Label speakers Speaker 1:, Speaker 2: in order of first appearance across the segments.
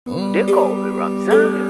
Speaker 1: They call me Ramzan.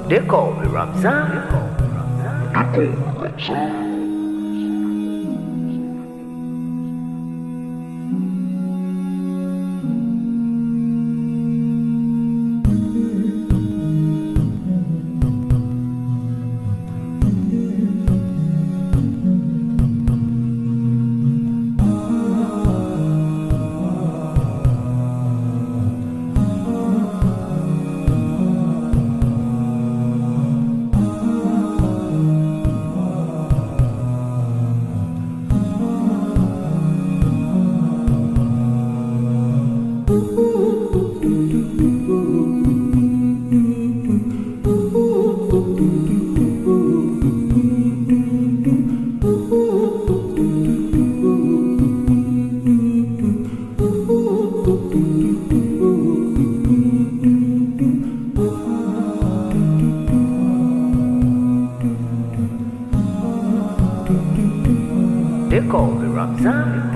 Speaker 1: They call me Ramzan. They call me Ramzan.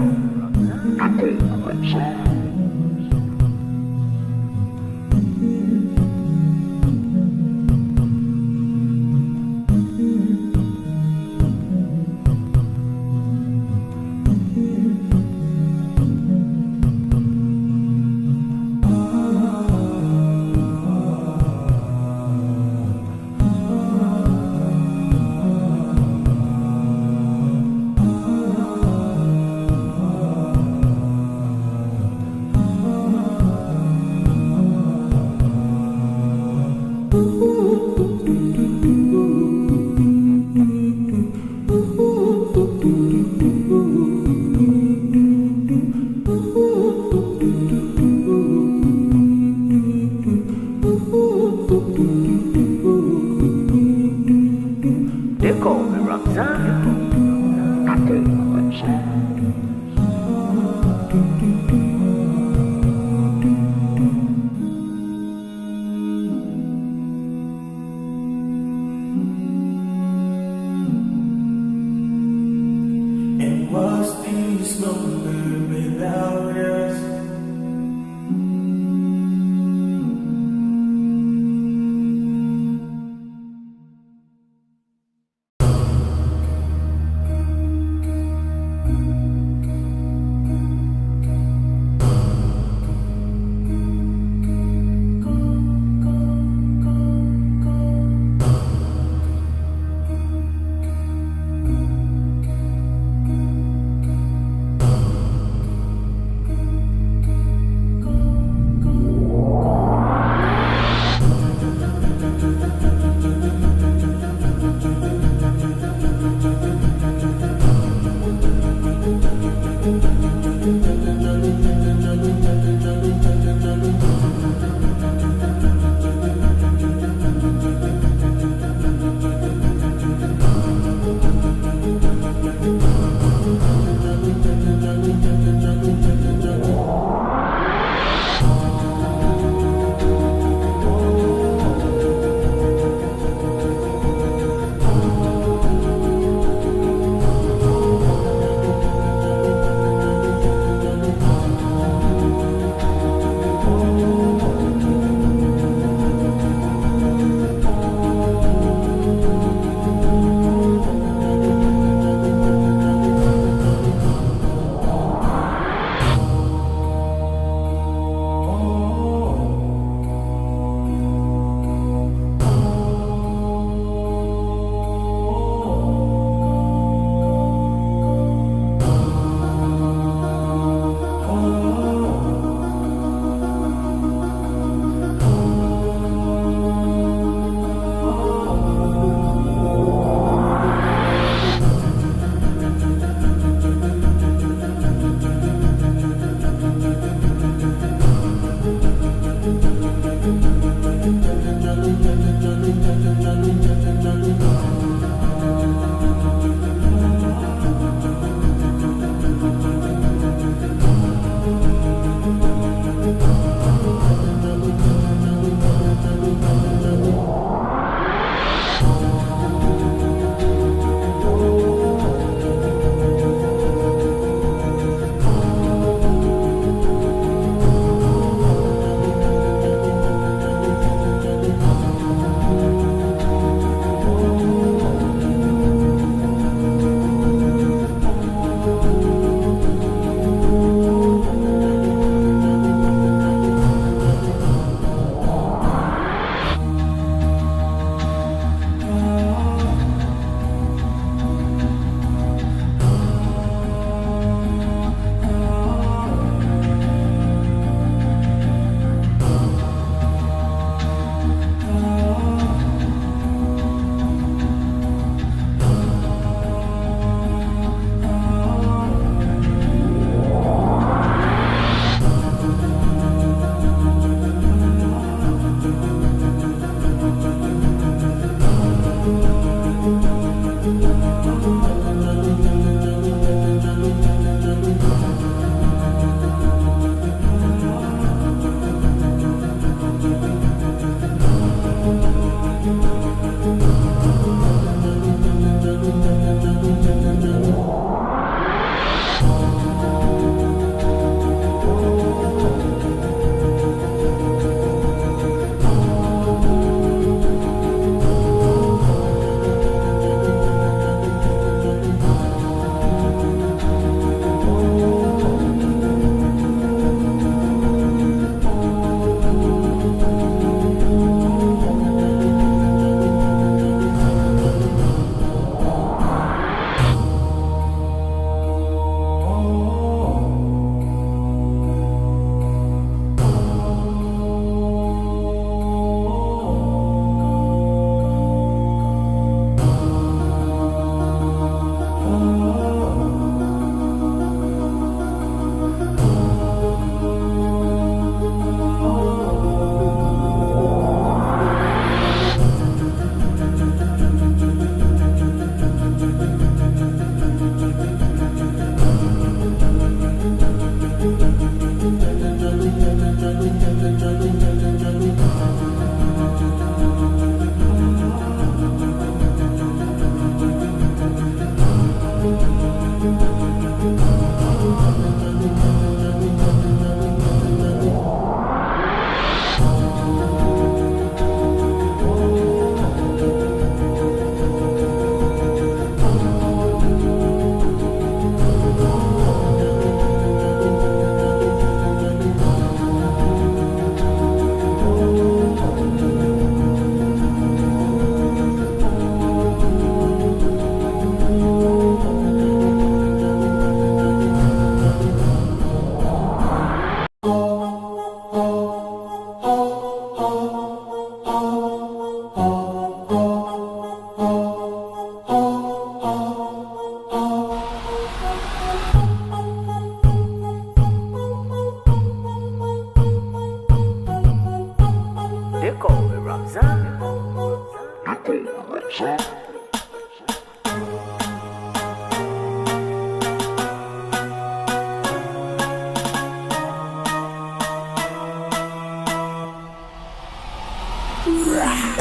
Speaker 1: call me Ramzan.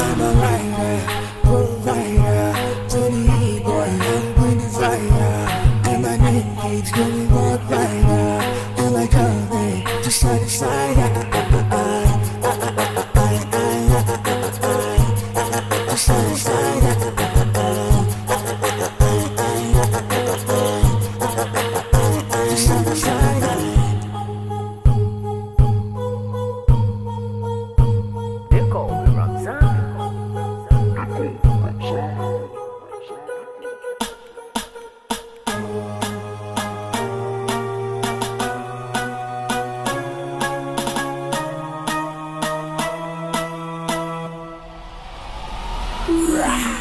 Speaker 2: I'm a writer, provider, to the E-boy, I'm bringing fire. And my name keeps going walk rider. And like coming, just side to side. Just side to side. Just side to side.
Speaker 1: They call me Ramzan.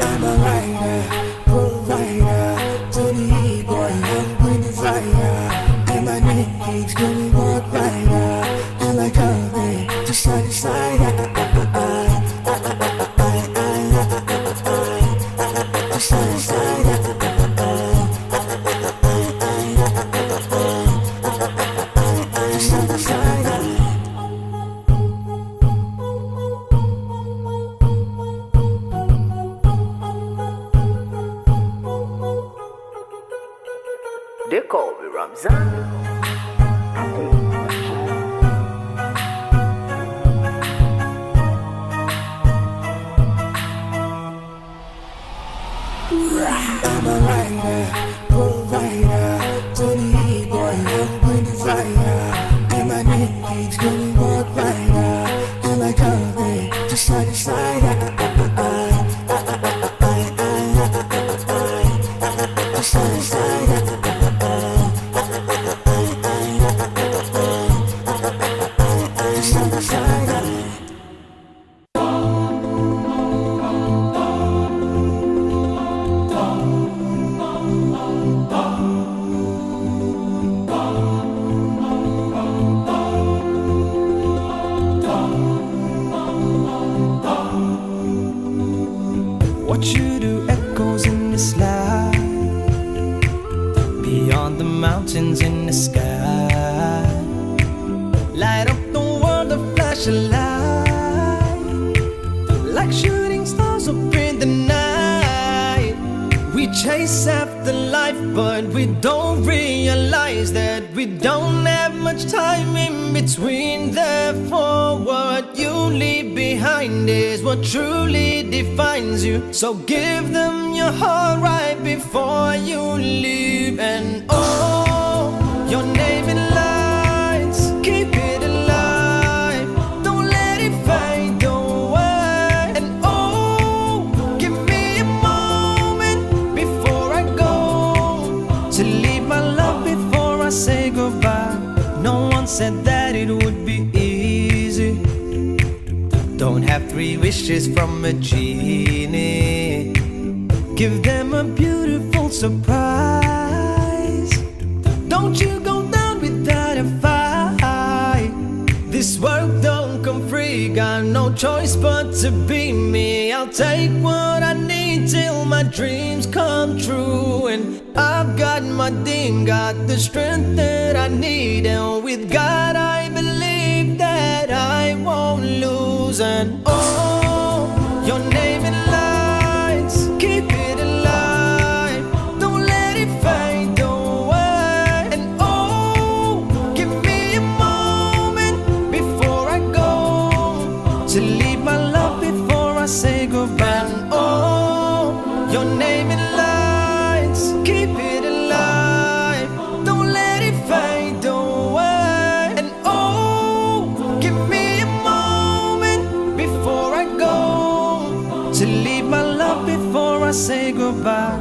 Speaker 2: I'm a writer, provider, to the E-boy, I'm bringing fire. And my name keeps going walk rider. And like coming, just side to side. Just side to side. Just side to side.
Speaker 1: They call me Ramzan.
Speaker 2: I'm a writer, provider, to the E-boy, I'm bringing fire. And my name keeps going walk rider. And like coming, just side to side. Just side to side. Just side to side.
Speaker 3: What you do echoes in the slide, beyond the mountains in the sky. Light up the world, a flash of light, like shooting stars up in the night. We chase after life, but we don't realize that we don't have much time in between. Therefore, what you leave behind is what truly defines you. So give them your heart right before you leave. And oh, your name in lights, keep it alive, don't let it fade away. And oh, give me a moment before I go, to leave my love before I say goodbye. No one said that it would be easy. Don't have 3 wishes from a genie. Give them a beautiful surprise. Don't you go down without a fight. This world don't come free, got no choice but to be me. I'll take what I need till my dreams come true. And I've got my dream, got the strength that I need. And with God I believe that I won't lose. And oh, your name in lights, keep it alive, don't let it fade away. And oh, give me a moment before I go, to leave my love before I say goodbye. And oh, your name in lights, keep it alive, don't let it fade away. And oh, give me a moment before I go, to leave my love before I say goodbye.